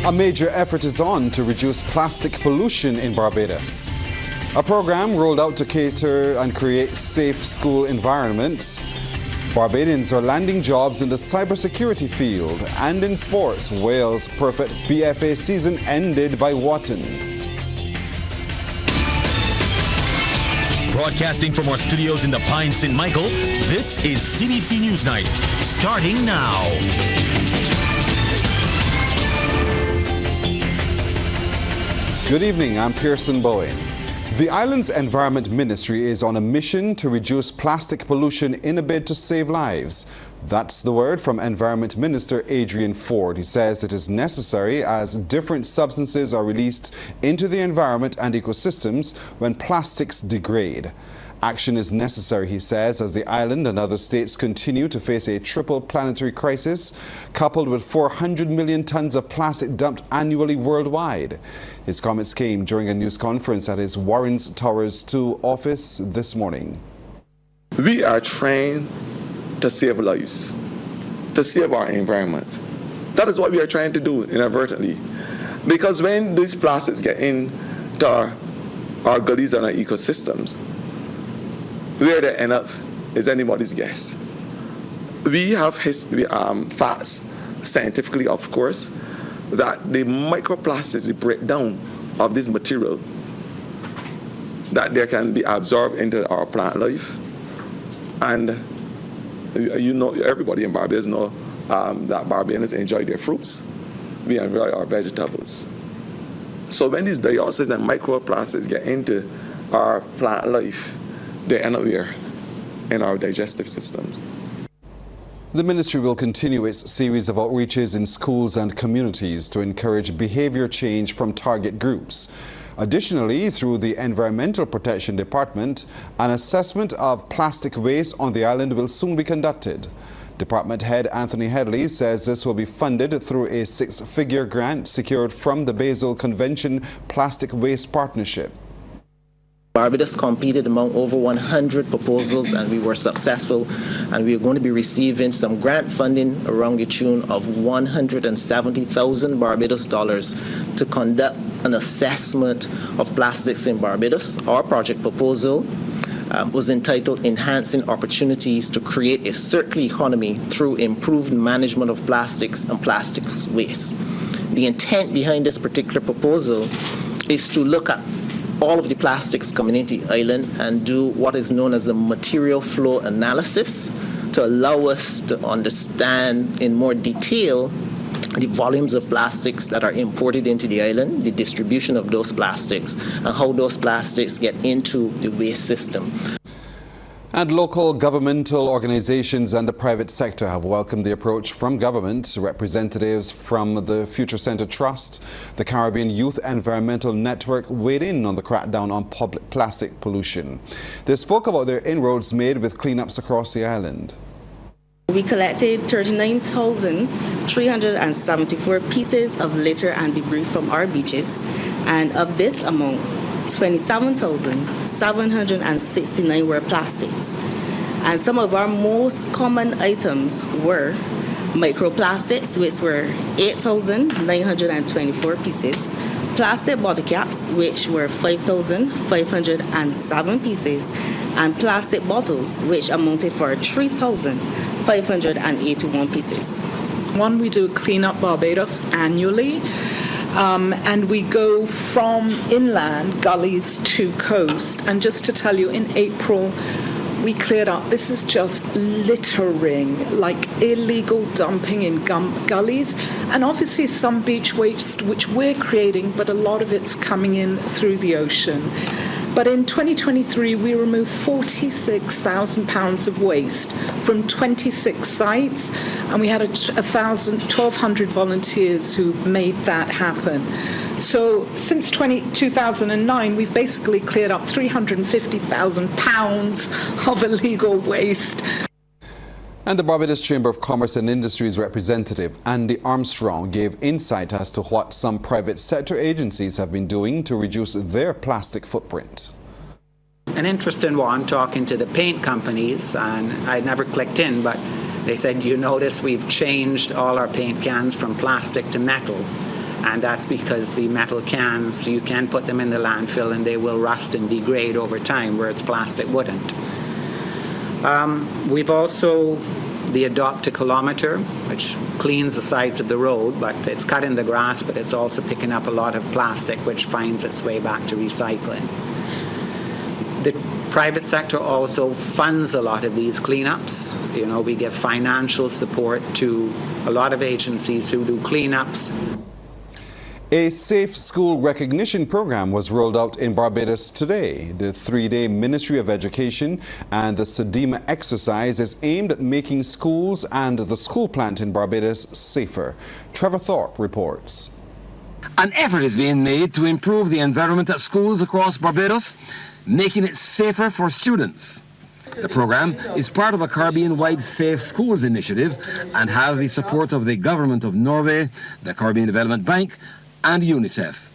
A major effort is on to reduce plastic pollution in Barbados. A program rolled out to cater and create safe school environments. Barbadians are landing jobs in the cybersecurity field. And in sports, Wales' perfect BFA season ended by Wotton. Broadcasting from our studios in the Pine St. Michael, this is CBC NewsNight, starting now. Good evening, I'm Pearson Bowen. The island's Environment Ministry is on a mission to reduce plastic pollution in a bid to save lives. That's the word from Environment Minister Adrian Ford. He says it is necessary as different substances are released into the environment and ecosystems when plastics degrade. Action is necessary, he says, as the island and other states continue to face a triple planetary crisis, coupled with 400 million tons of plastic dumped annually worldwide. His comments came during a news conference at his Warren's Towers 2 office this morning. We are trained to save lives, to save our environment. That is what we are trying to do inadvertently. Because when these plastics get into our gullies and our ecosystems, where they end up is anybody's guess. We have facts, scientifically of course, that the microplastics, the breakdown of this material, that they can be absorbed into our plant life. And you know, everybody in Barbados know that Barbadians enjoy their fruits. We enjoy our vegetables. So when these dioxins and microplastics get into our plant life, they end up here in our digestive systems. The ministry will continue its series of outreaches in schools and communities to encourage behavior change from target groups. Additionally, through the Environmental Protection Department, an assessment of plastic waste on the island will soon be conducted. Department Head Anthony Headley says this will be funded through a 6-figure grant secured from the Basel Convention Plastic Waste Partnership. Barbados competed among over 100 proposals and we were successful, and we are going to be receiving some grant funding around the tune of 170,000 Barbados dollars to conduct an assessment of plastics in Barbados. Our project proposal was entitled Enhancing Opportunities to Create a Circular Economy Through Improved Management of Plastics and Plastics Waste. The intent behind this particular proposal is to look at all of the plastics coming into the island and do what is known as a material flow analysis to allow us to understand in more detail the volumes of plastics that are imported into the island, the distribution of those plastics, and how those plastics get into the waste system. And local governmental organizations and the private sector have welcomed the approach from government. Representatives from the Future Center Trust, the Caribbean Youth Environmental Network weighed in on the crackdown on public plastic pollution. They spoke about their inroads made with cleanups across the island. We collected 39,374 pieces of litter and debris from our beaches, and of this amount, 27,769 were plastics. And some of our most common items were microplastics, which were 8,924 pieces, plastic bottle caps, which were 5,507 pieces, and plastic bottles, which amounted for 3,581 pieces. We do Clean Up Barbados annually. And we go from inland gullies to coast. And just to tell you, in April, we cleared up. This is just littering, like illegal dumping in gullies. And obviously some beach waste, which we're creating, but a lot of it's coming in through the ocean. But in 2023, we removed 46,000 pounds of waste from 26 sites, and we had 1,200 volunteers who made that happen. So since 2009, we've basically cleared up 350,000 pounds of illegal waste. And the Barbados Chamber of Commerce and Industry's representative, Andy Armstrong, gave insight as to what some private sector agencies have been doing to reduce their plastic footprint. An interesting one, talking to the paint companies, and I never clicked in, but they said, you notice we've changed all our paint cans from plastic to metal. And that's because the metal cans, you can put them in the landfill and they will rust and degrade over time, whereas plastic wouldn't. We've also the Adopt a Kilometre, which cleans the sides of the road, but it's cutting the grass, but it's also picking up a lot of plastic, which finds its way back to recycling. The private sector also funds a lot of these cleanups. You know, we give financial support to a lot of agencies who do cleanups. A safe school recognition program was rolled out in Barbados today. The 3-day Ministry of Education and the SEDIMA exercise is aimed at making schools and the school plant in Barbados safer. Trevor Thorpe reports. An effort is being made to improve the environment at schools across Barbados, making it safer for students. The program is part of a Caribbean-wide Safe Schools initiative and has the support of the Government of Norway, the Caribbean Development Bank, and UNICEF.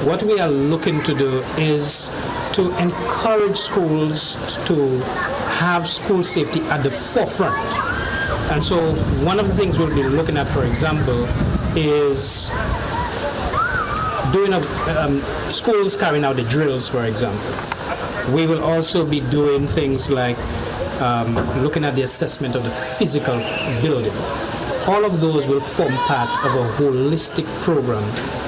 What we are looking to do is to encourage schools to have school safety at the forefront. And so one of the things we'll be looking at, for example, is doing schools carrying out the drills, for example. We will also be doing things like looking at the assessment of the physical building. All of those will form part of a holistic program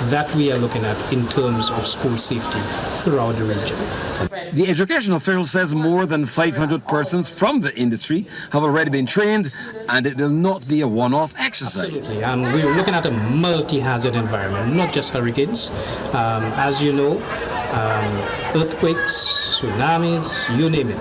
that we are looking at in terms of school safety throughout the region. The education official says more than 500 persons from the industry have already been trained, and it will not be a one-off exercise. Absolutely. And we're looking at a multi-hazard environment, not just hurricanes. As you know, earthquakes, tsunamis, you name it.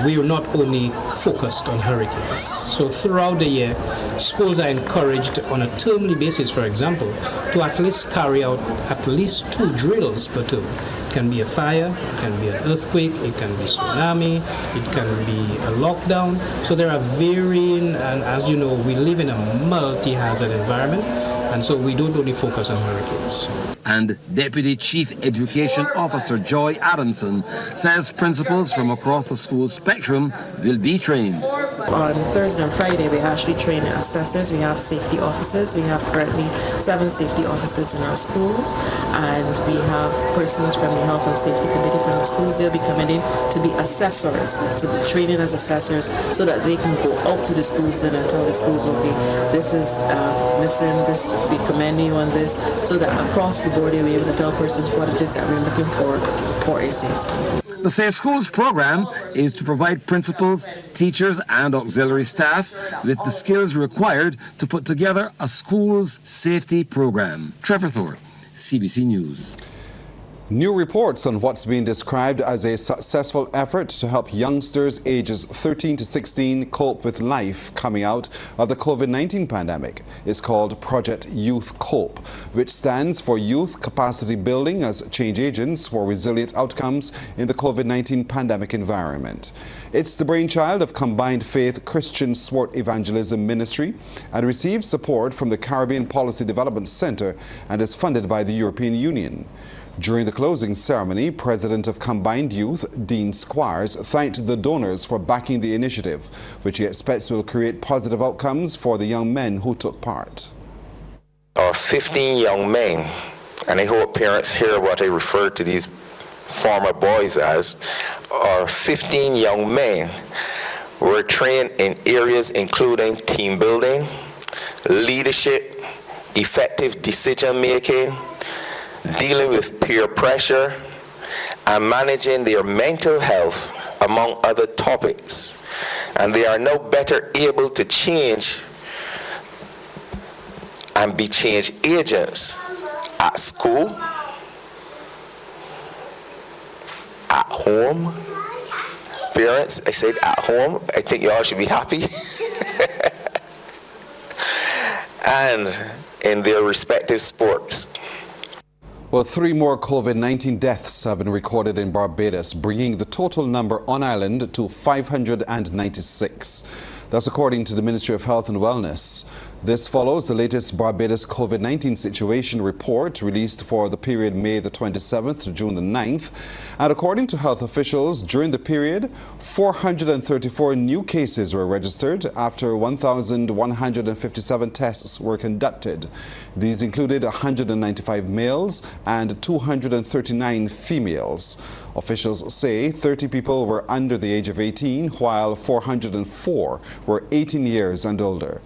We are not only focused on hurricanes. So throughout the year, schools are encouraged on a termly basis, for example, to at least carry out at least 2 drills per term. It can be a fire, it can be an earthquake, it can be tsunami, it can be a lockdown. So there are varying, and as you know, we live in a multi-hazard environment, and so we don't only focus on hurricanes. And Deputy Chief Education Officer Joy Adamson says principals from across the school spectrum will be trained. On Thursday and Friday, we actually train assessors. We have safety officers. We have currently 7 safety officers in our schools, and we have persons from the Health and Safety Committee from the schools. They'll be coming in to be assessors, so training as assessors, so that they can go out to the schools then and tell the schools, okay, this is missing, this, we commend you on this, so that across the board they'll be able to tell persons what it is that we're looking for a safe school. The Safe Schools program is to provide principals, teachers and auxiliary staff with the skills required to put together a school's safety program. Trevor Thorpe, CBC News. New reports on what's being described as a successful effort to help youngsters ages 13 to 16 cope with life coming out of the COVID-19 pandemic is called Project Youth Corp, which stands for Youth Capacity Building as Change Agents for Resilient Outcomes in the COVID-19 pandemic environment. It's the brainchild of Combined Faith Christian Sword Evangelism Ministry and receives support from the Caribbean Policy Development Center and is funded by the European Union. During the closing ceremony, President of Combined Youth, Dean Squires, thanked the donors for backing the initiative, which he expects will create positive outcomes for the young men who took part. Our 15 young men, and I hope parents hear what I refer to these former boys as, our 15 young men were trained in areas including team building, leadership, effective decision making, dealing with peer pressure, and managing their mental health, among other topics. And they are no better able to change and be change agents at school, at home. Parents, I said at home, I think you all should be happy. And in their respective sports. Well, 3 more COVID-19 deaths have been recorded in Barbados, bringing the total number on island to 596. That's according to the Ministry of Health and Wellness. This follows the latest Barbados COVID-19 situation report released for the period May the 27th to June the 9th. And according to health officials, during the period, 434 new cases were registered after 1,157 tests were conducted. These included 195 males and 239 females. Officials say 30 people were under the age of 18, while 404 were 18 years and older.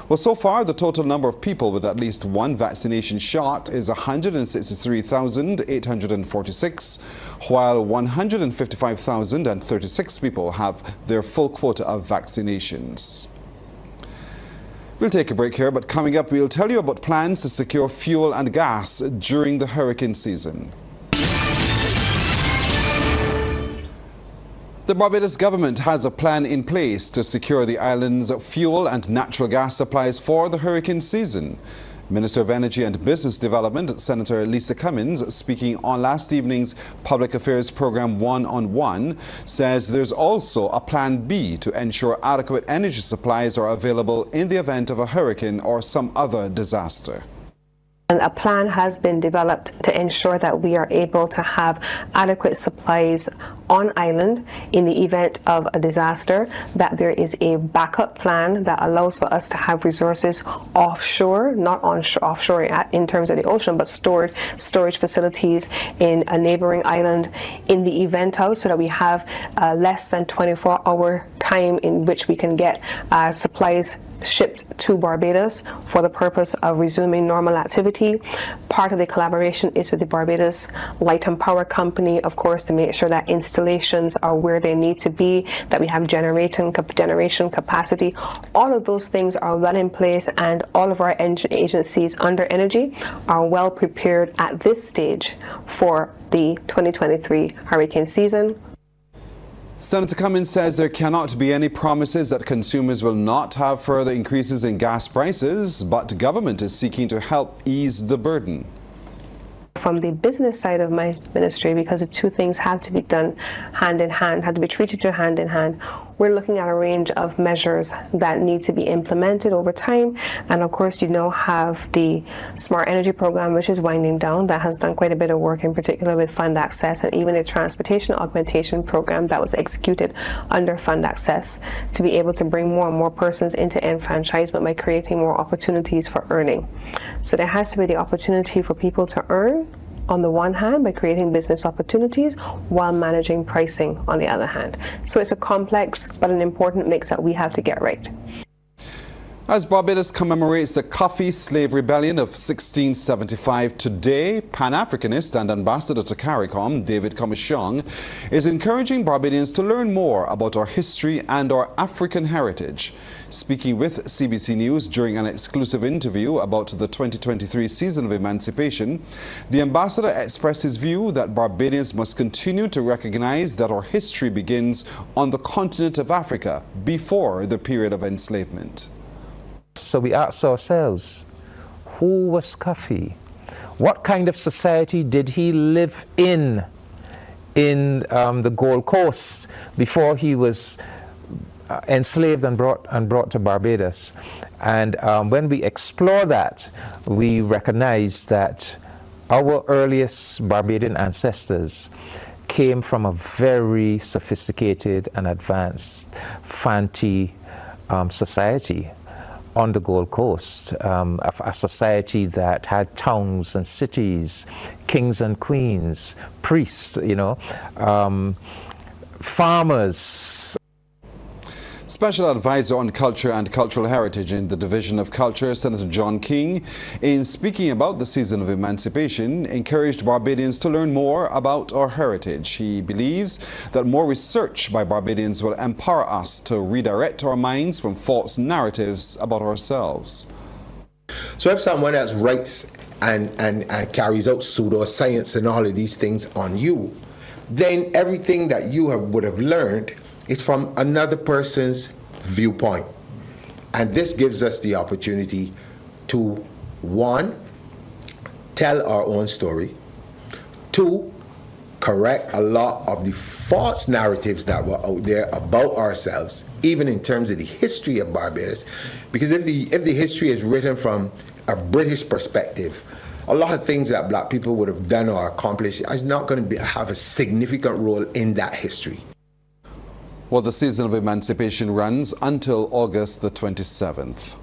Well, so far, the total number of people with at least one vaccination shot is 163,846, while 155,036 people have their full quota of vaccinations. We'll take a break here, but coming up, we'll tell you about plans to secure fuel and gas during the hurricane season. The Barbados government has a plan in place to secure the island's fuel and natural gas supplies for the hurricane season. Minister of Energy and Business Development, Senator Lisa Cummins, speaking on last evening's Public Affairs program One on One, says there's also a plan B to ensure adequate energy supplies are available in the event of a hurricane or some other disaster. And a plan has been developed to ensure that we are able to have adequate supplies on island in the event of a disaster, that there is a backup plan that allows for us to have resources offshore, not offshore in terms of the ocean, but storage facilities in a neighboring island in the event of, so that we have less than 24-hour time in which we can get supplies shipped to Barbados for the purpose of resuming normal activity. Part of the collaboration is with the Barbados Light and Power Company, of course, to make sure that installations are where they need to be, that we have generation capacity. All of those things are well in place, and all of our agencies under energy are well prepared at this stage for the 2023 hurricane season. Senator Cummins says there cannot be any promises that consumers will not have further increases in gas prices, but government is seeking to help ease the burden. From the business side of my ministry, because the two things have to be done hand in hand, have to be treated to hand in hand, we're looking at a range of measures that need to be implemented over time. And of course, you know, have the Smart Energy Program, which is winding down, that has done quite a bit of work, in particular with Fund Access, and even a Transportation Augmentation Program that was executed under Fund Access to be able to bring more and more persons into enfranchisement by creating more opportunities for earning. So there has to be the opportunity for people to earn on the one hand by creating business opportunities while managing pricing on the other hand. So it's a complex but an important mix that we have to get right. As Barbados commemorates the Coffee Slave Rebellion of 1675 today, Pan-Africanist and Ambassador to CARICOM, David Comishong, is encouraging Barbadians to learn more about our history and our African heritage. Speaking with CBC News during an exclusive interview about the 2023 season of emancipation, the ambassador expressed his view that Barbadians must continue to recognize that our history begins on the continent of Africa before the period of enslavement. So we asked ourselves, who was Coffee? What kind of society did he live in the Gold Coast before he was enslaved and brought to Barbados? And when we explore that, we recognize that our earliest Barbadian ancestors came from a very sophisticated and advanced Fanti society on the Gold Coast, a society that had towns and cities, kings and queens, priests, farmers. Special Advisor on Culture and Cultural Heritage in the Division of Culture, Senator John King, in speaking about the season of emancipation, encouraged Barbadians to learn more about our heritage. He believes that more research by Barbadians will empower us to redirect our minds from false narratives about ourselves. So if someone else writes and carries out pseudoscience and all of these things on you, then everything that you would have learned is from another person's viewpoint. And this gives us the opportunity to, one, tell our own story, two, correct a lot of the false narratives that were out there about ourselves, even in terms of the history of Barbados. Because if the history is written from a British perspective, a lot of things that black people would have done or accomplished is not going to have a significant role in that history. Well, the season of emancipation runs until August the 27th.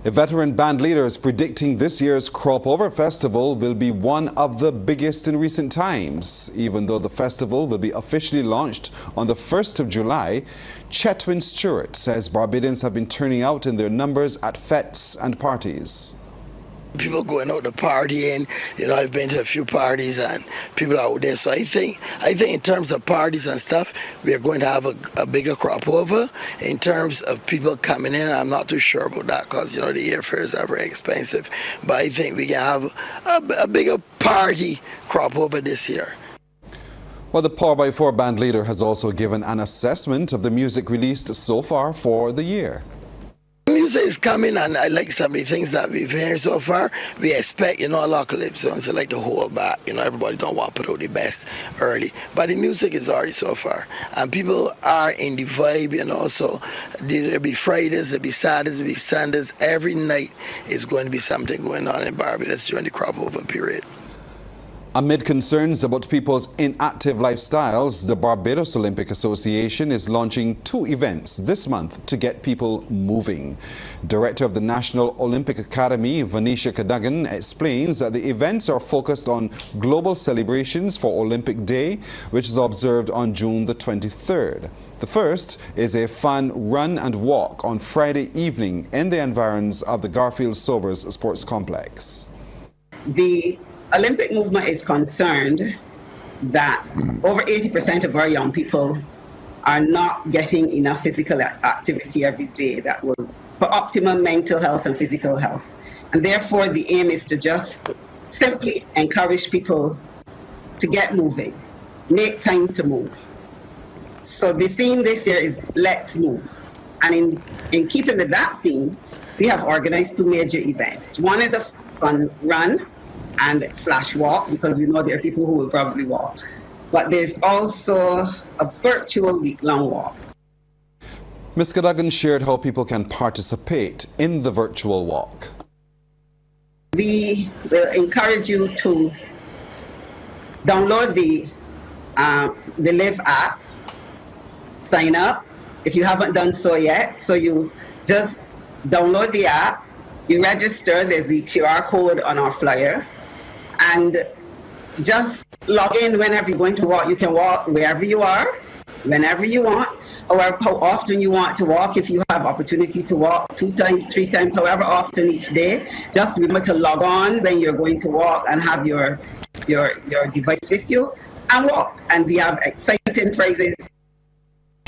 A veteran band leader is predicting this year's Crop Over Festival will be one of the biggest in recent times. Even though the festival will be officially launched on the 1st of July, Chetwin Stewart says Barbadians have been turning out in their numbers at fetes and parties. People going out to partying, I've been to a few parties and people out there. So I think in terms of parties and stuff, we are going to have a bigger crop over. In terms of people coming in, I'm not too sure about that because, the airfares are very expensive. But I think we can have a bigger party crop over this year. Well, the Power by 4 band leader has also given an assessment of the music released so far for the year. Music is coming, and I like some of the things that we've heard so far. We expect, a lot of clips, so like the whole back. Everybody don't want to put out the best early, but the music is already so far, and people are in the vibe, so there'll be Fridays, there'll be Saturdays, there'll be Sundays. Every night is going to be something going on in Barbados during the crop over period. Amid concerns about people's inactive lifestyles, the Barbados Olympic Association is launching 2 events this month to get people moving. Director of the National Olympic Academy, Vanisha Cadogan, explains that the events are focused on global celebrations for Olympic Day, which is observed on June the 23rd. The first is a fun run and walk on Friday evening in the environs of the Garfield Sobers Sports Complex. The Olympic movement is concerned that over 80% of our young people are not getting enough physical activity every day that will for optimum mental health and physical health. And therefore the aim is to just simply encourage people to get moving, make time to move. So the theme this year is Let's Move. And in keeping with that theme, we have organized 2 major events. One is a fun run and / walk, because we know there are people who will probably walk. But there's also a virtual week-long walk. Ms. Cadogan shared how people can participate in the virtual walk. We will encourage you to download the Live app, sign up if you haven't done so yet. So you just download the app, you register, there's the QR code on our flyer, and just log in whenever you're going to walk. You can walk wherever you are, whenever you want, or how often you want to walk. If you have opportunity to walk 2 times, 3 times, however often each day, just remember to log on when you're going to walk and have your device with you and walk. And we have exciting prizes.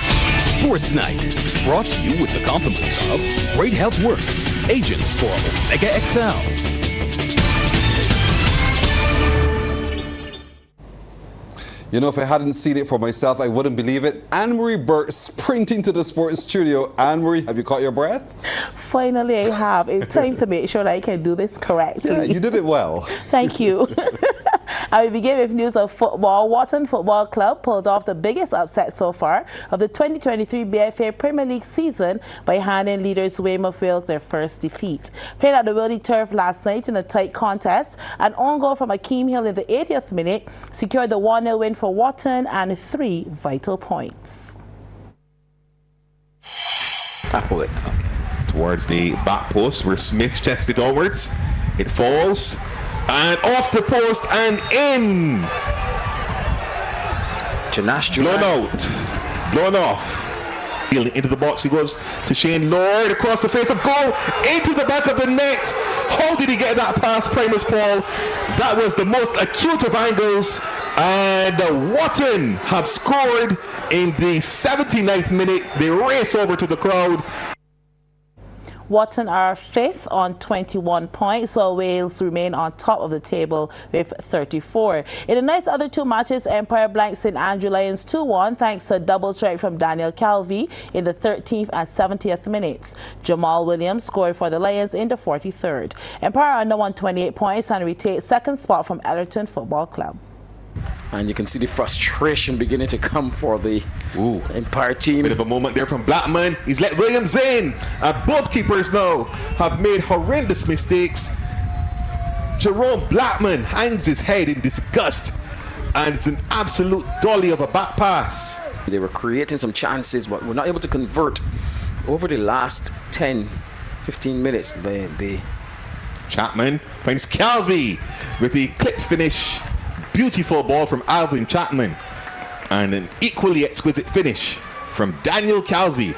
Sports Night, brought to you with the compliments of Great Health Works, agent for Omega XL. If I hadn't seen it for myself, I wouldn't believe it. Anne-Marie Burke sprinting to the sports studio. Anne-Marie, have you caught your breath? Finally, I have. It's time to make sure that I can do this correctly. Yeah, you did it well. Thank you. I will begin with news of football. Wotton Football Club pulled off the biggest upset so far of the 2023 BFA Premier League season by handing leaders Weymouth Wales their first defeat. Played at the Wildy Turf last night in a tight contest, an own goal from Akeem Hill in the 80th minute secured the 1-0 win for Wotton and 3 vital points. Tackle it towards the back post where Smith chested it onwards. It falls. And off the post and in. Blown off. Into the box he goes to Shane Lord across the face of goal into the back of the net. How did he get that pass, Primus Paul? That was the most acute of angles. And Wotton have scored in the 79th minute. They race over to the crowd. Wotton are 5th on 21 points, while Wales remain on top of the table with 34. In the night's other 2 matches, Empire blanked St Andrew Lions 2-1 thanks to a double strike from Daniel Calvi in the 13th and 70th minutes. Jamal Williams scored for the Lions in the 43rd. Empire are now on 28 points and retake 2nd spot from Ellerton Football Club. And you can see the frustration beginning to come for the Empire team. Bit of a moment there from Blackman. He's let Williams in. And both keepers now have made horrendous mistakes. Jerome Blackman hangs his head in disgust. And it's an absolute dolly of a back pass. They were creating some chances, but were not able to convert over the last 10, 15 minutes. Chapman finds Calvi with the clipped finish. Beautiful ball from Alvin Chapman. And an equally exquisite finish from Daniel Calvi.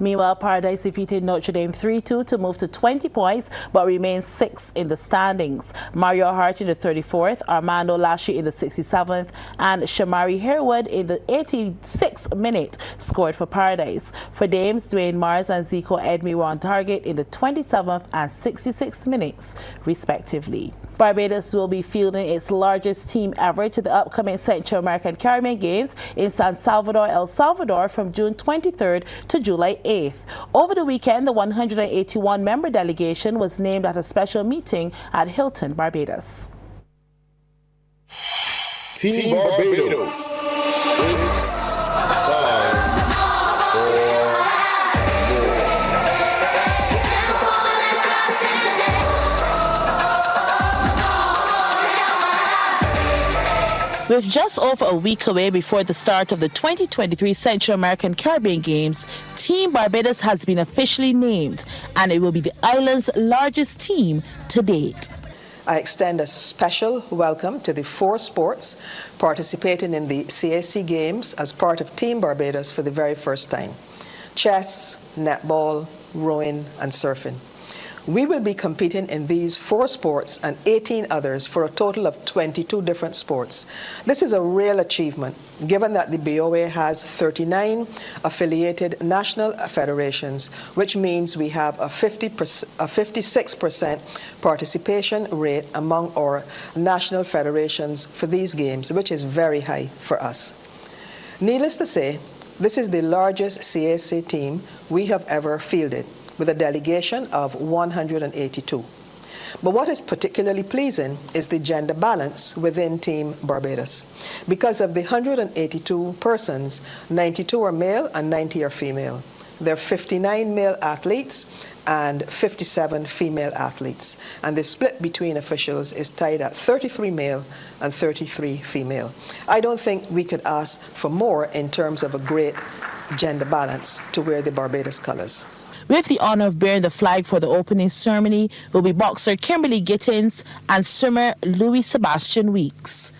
Meanwhile, Paradise defeated Notre Dame 3-2 to move to 20 points, but remains 6th in the standings. Mario Hart in the 34th, Armando Lasci in the 67th, and Shamari Harewood in the 86th minute scored for Paradise. For Dames, Dwayne Mars and Zico Edmey were on target in the 27th and 66th minutes, respectively. Barbados will be fielding its largest team ever to the upcoming Central American Caribbean Games in San Salvador, El Salvador from June 23rd to July 8th. Over the weekend, the 181-member delegation was named at a special meeting at Hilton, Barbados. Team Barbados. It's time With just over a week away before the start of the 2023 Central American Caribbean Games, Team Barbados has been officially named, and it will be the island's largest team to date. I extend a special welcome to the 4 sports participating in the CAC Games as part of Team Barbados for the very first time: chess, netball, rowing, and surfing. We will be competing in these 4 sports and 18 others for a total of 22 different sports. This is a real achievement, given that the BOA has 39 affiliated national federations, which means we have a 56% participation rate among our national federations for these games, which is very high for us. Needless to say, this is the largest CAC team we have ever fielded, with a delegation of 182. But what is particularly pleasing is the gender balance within Team Barbados. Because of the 182 persons, 92 are male and 90 are female. There are 59 male athletes and 57 female athletes. And the split between officials is tied at 33 male and 33 female. I don't think we could ask for more in terms of a great gender balance to wear the Barbados colors. With the honor of bearing the flag for the opening ceremony will be boxer Kimberly Gittins and swimmer Louis Sebastian Weeks.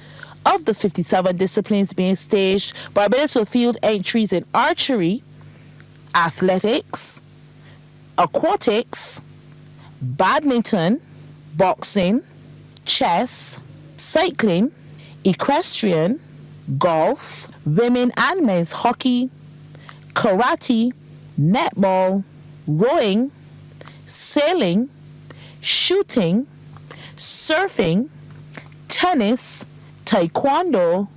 Of the 57 disciplines being staged, Barbados will field entries in archery, athletics, aquatics, badminton, boxing, chess, cycling, equestrian, golf, women and men's hockey, karate, netball, rowing, sailing, shooting, surfing, tennis, taekwondo,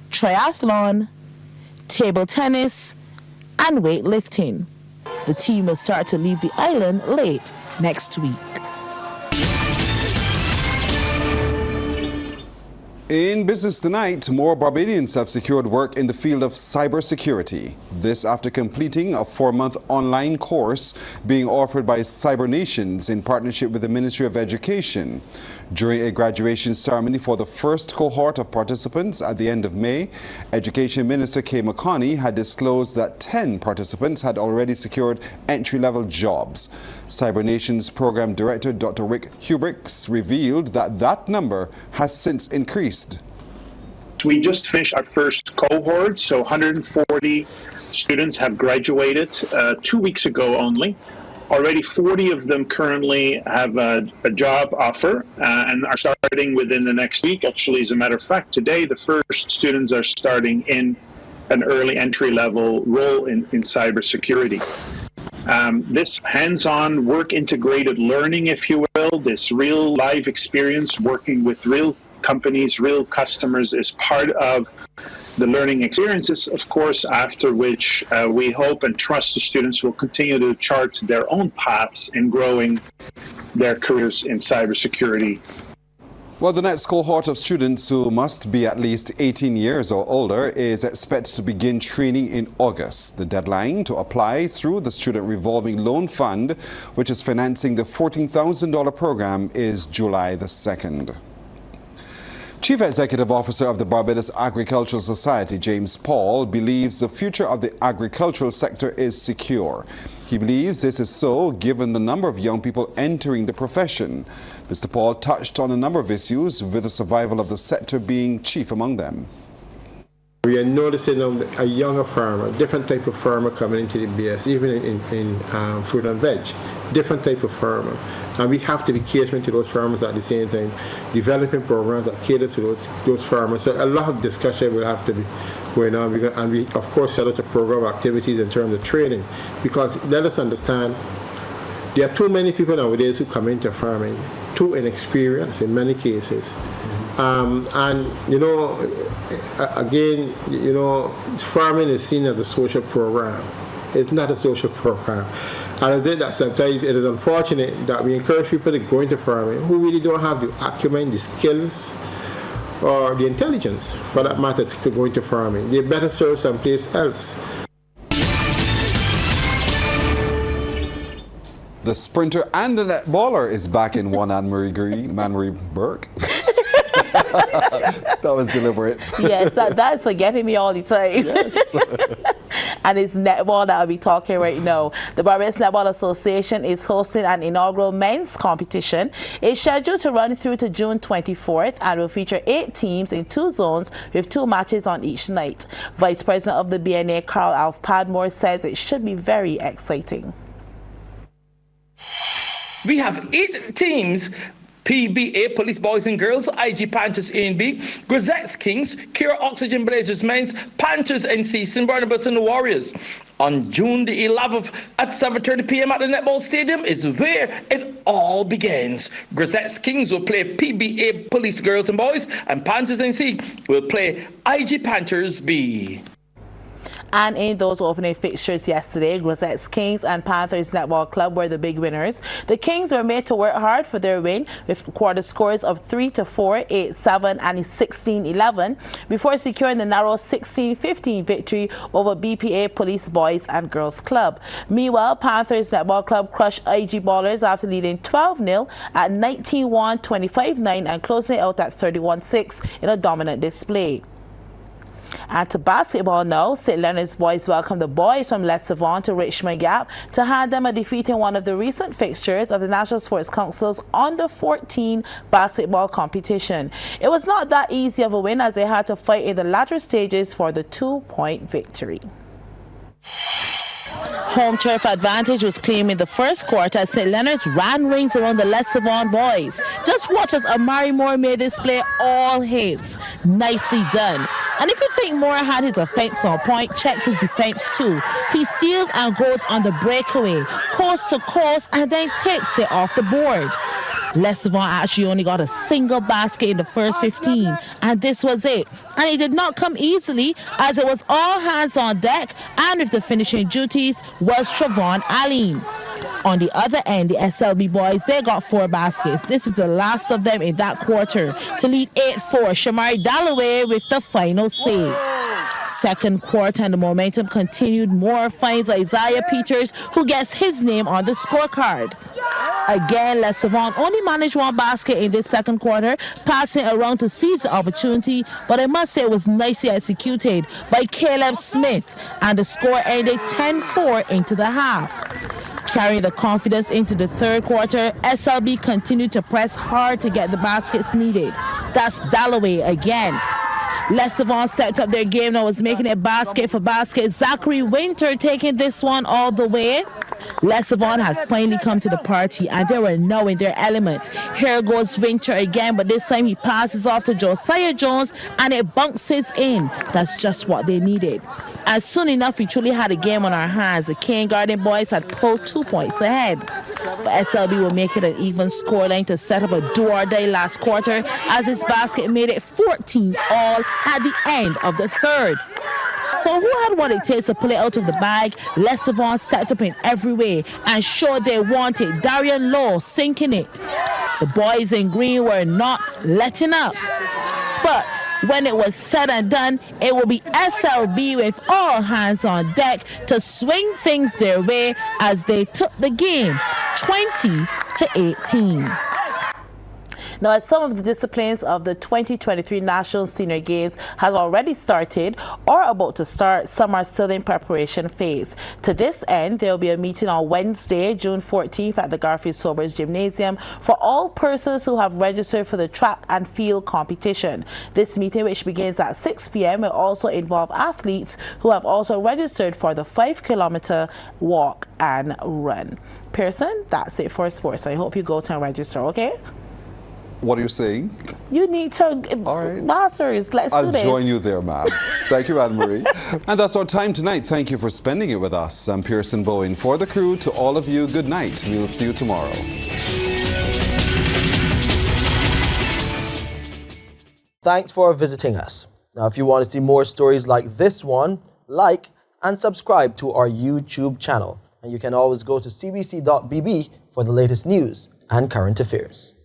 triathlon, table tennis, and weightlifting. The team will start to leave the island late next week. In business tonight, more Barbadians have secured work in the field of cybersecurity. This after completing a 4-month online course being offered by Cyber Nations in partnership with the Ministry of Education. During a graduation ceremony for the first cohort of participants at the end of May, Education Minister Kay McConney had disclosed that 10 participants had already secured entry-level jobs. Cyber Nations Program Director Dr. Rick Hubricks revealed that that number has since increased. We just finished our first cohort, so 140 students have graduated 2 weeks ago only. Already 40 of them currently have a job offer and are starting within the next week. Actually, as a matter of fact, today the first students are starting in an early entry-level role in cybersecurity. This hands-on work-integrated learning, if you will, this real live experience working with real companies, real customers is part of the learning experiences, of course, after which we hope and trust the students will continue to chart their own paths in growing their careers in cybersecurity. Well, the next cohort of students who must be at least 18 years or older is expected to begin training in August. The deadline to apply through the Student Revolving Loan Fund, which is financing the $14,000 program, is July the 2nd. Chief Executive Officer of the Barbados Agricultural Society, James Paul, believes the future of the agricultural sector is secure. He believes this is so given the number of young people entering the profession. Mr. Paul touched on a number of issues, with the survival of the sector being chief among them. We are noticing a younger farmer, different type of farmer coming into the BS, even in fruit and veg, different type of farmer. And we have to be catering to those farmers at the same time, developing programs that cater to those farmers. So a lot of discussion will have to be going on. And we, of course, set out a program of activities in terms of training. Because let us understand, there are too many people nowadays who come into farming, too inexperienced in many cases. And, you know, again, you know, farming is seen as a social program. It's not a social program. And I think that sometimes it is unfortunate that we encourage people to go into farming who really don't have the acumen, the skills, or the intelligence, for that matter, to go into farming. They better serve someplace else. The sprinter and the netballer is back in one Anne-Marie Burke. That was deliberate. Yes, that's forgetting me all the time. Yes. And it's netball that I'll be talking right now. The Barbados Netball Association is hosting an inaugural men's competition. It's scheduled to run through to June 24th and will feature 8 teams in 2 zones with 2 matches on each night. Vice President of the BNA, Carl Alf Padmore, says it should be very exciting. We have 8 teams: PBA, Police Boys and Girls, IG Panthers A and B, Grisettes Kings, Cure Oxygen Blazers Men's, Panthers NC, St. Barnabas and the Warriors. On June the 11th at 7:30 p.m. at the Netball Stadium is where it all begins. Grisettes Kings will play PBA, Police Girls and Boys, and Panthers NC will play IG Panthers B. And in those opening fixtures yesterday, Grisettes Kings and Panthers Netball Club were the big winners. The Kings were made to work hard for their win with quarter scores of 3-4, 8-7 and 16-11 before securing the narrow 16-15 victory over BPA Police Boys and Girls Club. Meanwhile, Panthers Netball Club crushed IG Ballers after leading 12-0 at 19-1, 25-9 and closing it out at 31-6 in a dominant display. And to basketball now, St. Leonard's boys welcome the boys from Les Savon to Richmond Gap to hand them a defeat in one of the recent fixtures of the National Sports Council's Under-14 basketball competition. It was not that easy of a win as they had to fight in the latter stages for the 2-point victory. Home turf advantage was claimed in the first quarter as St. Leonard's ran rings around the Les Savon boys. Just watch as Amari Moore made this play all his. Nicely done. And if you think Moore had his offense on point, check his defense too. He steals and goes on the breakaway, coast to coast, and then takes it off the board. Les Savon actually only got a single basket in the first 15, and this was it. And it did not come easily, as it was all hands on deck, and with the finishing duties was Travon Aline. On the other end, the SLB boys, they got 4 baskets. This is the last of them in that quarter to lead 8-4. Shamari Dalloway with the final save. Second quarter and the momentum continued. Moore finds Isaiah Peters, who gets his name on the scorecard. Again, Les Savon only managed 1 basket in this second quarter, passing around to seize the opportunity, but I must say it was nicely executed by Caleb Smith, and the score ended 10-4 into the half. Carrying the confidence into the third quarter, SLB continued to press hard to get the baskets needed. That's Dalloway again. Les Savon stepped up their game and was making it basket for basket. Zachary Winter taking this one all the way. Les Savon had finally come to the party and they were now in their element. Here goes Winter again, but this time he passes off to Josiah Jones and it bounces in. That's just what they needed. And soon enough, we truly had a game on our hands. The King Garden boys had pulled 2 points ahead. But SLB will make it an even scoreline to set up a do-or-die last quarter as this basket made it 14 all at the end of the third. So who had what it takes to pull it out of the bag? Les Savon stepped up in every way and showed they wanted. Darian Lowe sinking it. The boys in green were not letting up. But when it was said and done, it will be SLB with all hands on deck to swing things their way as they took the game 20-18. Now, as some of the disciplines of the 2023 National Senior Games have already started or about to start, some are still in preparation phase. To this end, there will be a meeting on Wednesday, June 14th at the Garfield Sobers Gymnasium for all persons who have registered for the track and field competition. This meeting, which begins at 6 p.m., will also involve athletes who have also registered for the 5-kilometer walk and run. Pearson, that's it for sports. I hope you go to register, okay? What are you saying? You need to, all right. Masters, let's do this. I'll join you there, ma'am. Thank you, Anne-Marie. And that's our time tonight. Thank you for spending it with us. I'm Pearson Bowen. For the crew, to all of you, good night. We'll see you tomorrow. Thanks for visiting us. Now, if you want to see more stories like this one, like and subscribe to our YouTube channel. And you can always go to cbc.bb for the latest news and current affairs.